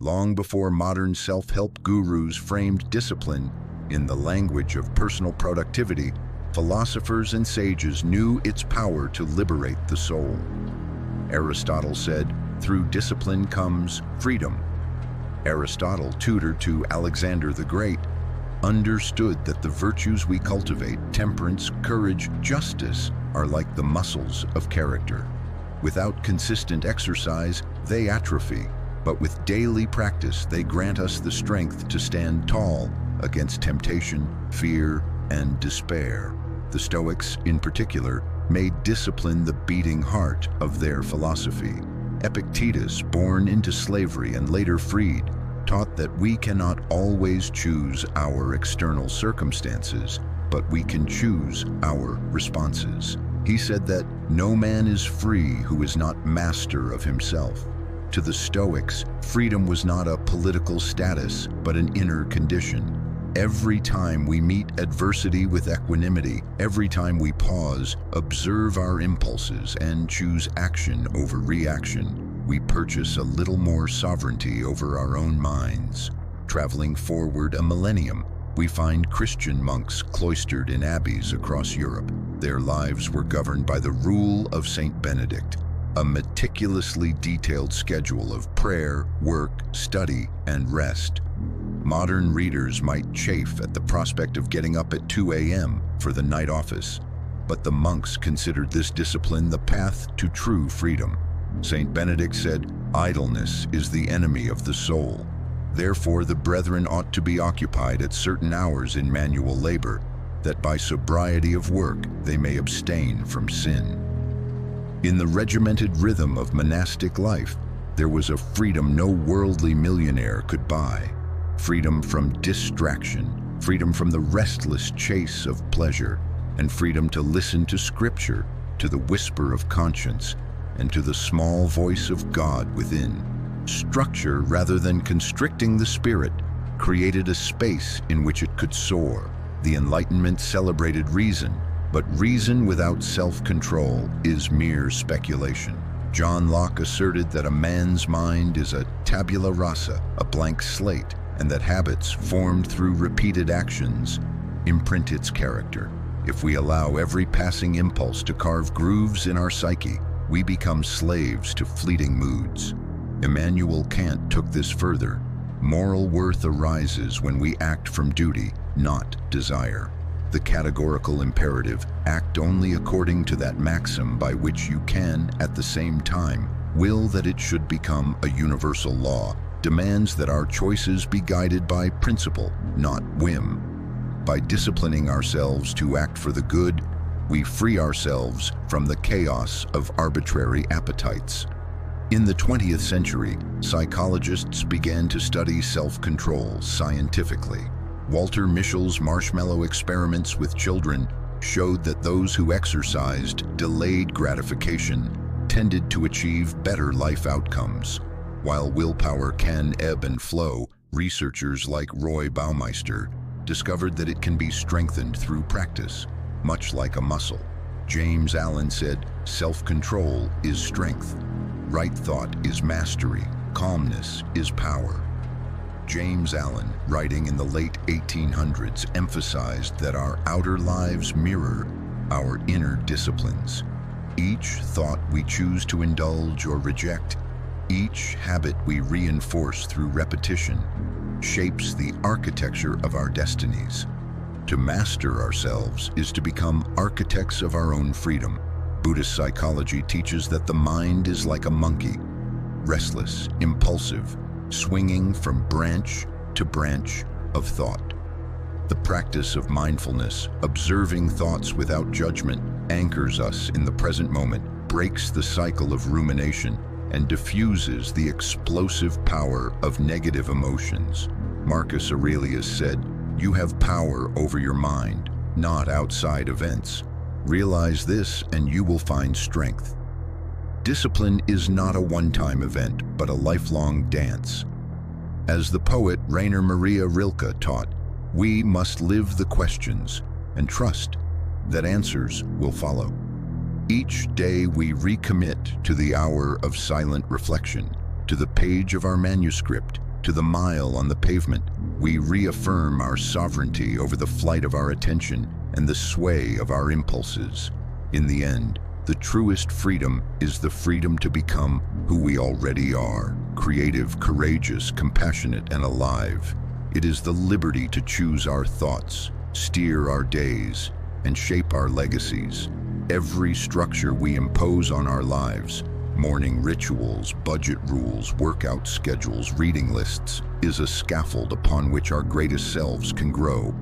Long before modern self-help gurus framed discipline in the language of personal productivity, philosophers and sages knew its power to liberate the soul. Aristotle said, "Through discipline comes freedom." Aristotle, tutor to Alexander the Great, understood that the virtues we cultivate, temperance, courage, justice, are like the muscles of character. Without consistent exercise, they atrophy, but with daily practice, they grant us the strength to stand tall against temptation, fear, and despair. The Stoics, in particular, made discipline the beating heart of their philosophy. Epictetus, born into slavery and later freed, taught that we cannot always choose our external circumstances, but we can choose our responses. He said that no man is free who is not master of himself. To the Stoics, freedom was not a political status, but an inner condition. Every time we meet adversity with equanimity, every time we pause, observe our impulses, and choose action over reaction, we purchase a little more sovereignty over our own minds. Traveling forward a millennium, we find Christian monks cloistered in abbeys across Europe. Their lives were governed by the rule of Saint Benedict, a meticulously detailed schedule of prayer, work, study, and rest. Modern readers might chafe at the prospect of getting up at 2 a.m. for the night office, but the monks considered this discipline the path to true freedom. Saint Benedict said, "Idleness is the enemy of the soul. Therefore the brethren ought to be occupied at certain hours in manual labor, that by sobriety of work they may abstain from sin." In the regimented rhythm of monastic life, there was a freedom no worldly millionaire could buy. Freedom from distraction, freedom from the restless chase of pleasure, and freedom to listen to Scripture, to the whisper of conscience, and to the small voice of God within. Structure, rather than constricting the spirit, created a space in which it could soar. The Enlightenment celebrated reason, but reason without self-control is mere speculation. John Locke asserted that a man's mind is a tabula rasa, a blank slate, and that habits formed through repeated actions imprint its character. If we allow every passing impulse to carve grooves in our psyche, we become slaves to fleeting moods. Immanuel Kant took this further. Moral worth arises when we act from duty, not desire. The categorical imperative, act only according to that maxim by which you can, at the same time, will that it should become a universal law, demands that our choices be guided by principle, not whim. By disciplining ourselves to act for the good, we free ourselves from the chaos of arbitrary appetites. In the 20th century, psychologists began to study self-control scientifically. Walter Mischel's marshmallow experiments with children showed that those who exercised delayed gratification tended to achieve better life outcomes. While willpower can ebb and flow, researchers like Roy Baumeister discovered that it can be strengthened through practice, much like a muscle. James Allen said, "Self-control is strength. Right thought is mastery. Calmness is power." James Allen, writing in the late 1800s, emphasized that our outer lives mirror our inner disciplines. Each thought we choose to indulge or reject, each habit we reinforce through repetition, shapes the architecture of our destinies. To master ourselves is to become architects of our own freedom. Buddhist psychology teaches that the mind is like a monkey, restless, impulsive, swinging from branch to branch of thought. The practice of mindfulness, observing thoughts without judgment, anchors us in the present moment, breaks the cycle of rumination, and diffuses the explosive power of negative emotions. Marcus Aurelius said, "You have power over your mind, not outside events. Realize this and you will find strength." Discipline is not a one-time event, but a lifelong dance. As the poet Rainer Maria Rilke taught, we must live the questions and trust that answers will follow. Each day we recommit to the hour of silent reflection, to the page of our manuscript To the mile on the pavement, we reaffirm our sovereignty over the flight of our attention and the sway of our impulses. In the end, the truest freedom is the freedom to become who we already are: creative, courageous, compassionate, and alive. It is the liberty to choose our thoughts, steer our days, and shape our legacies. Every structure we impose on our lives, morning rituals, budget rules, workout schedules, reading lists, is a scaffold upon which our greatest selves can grow.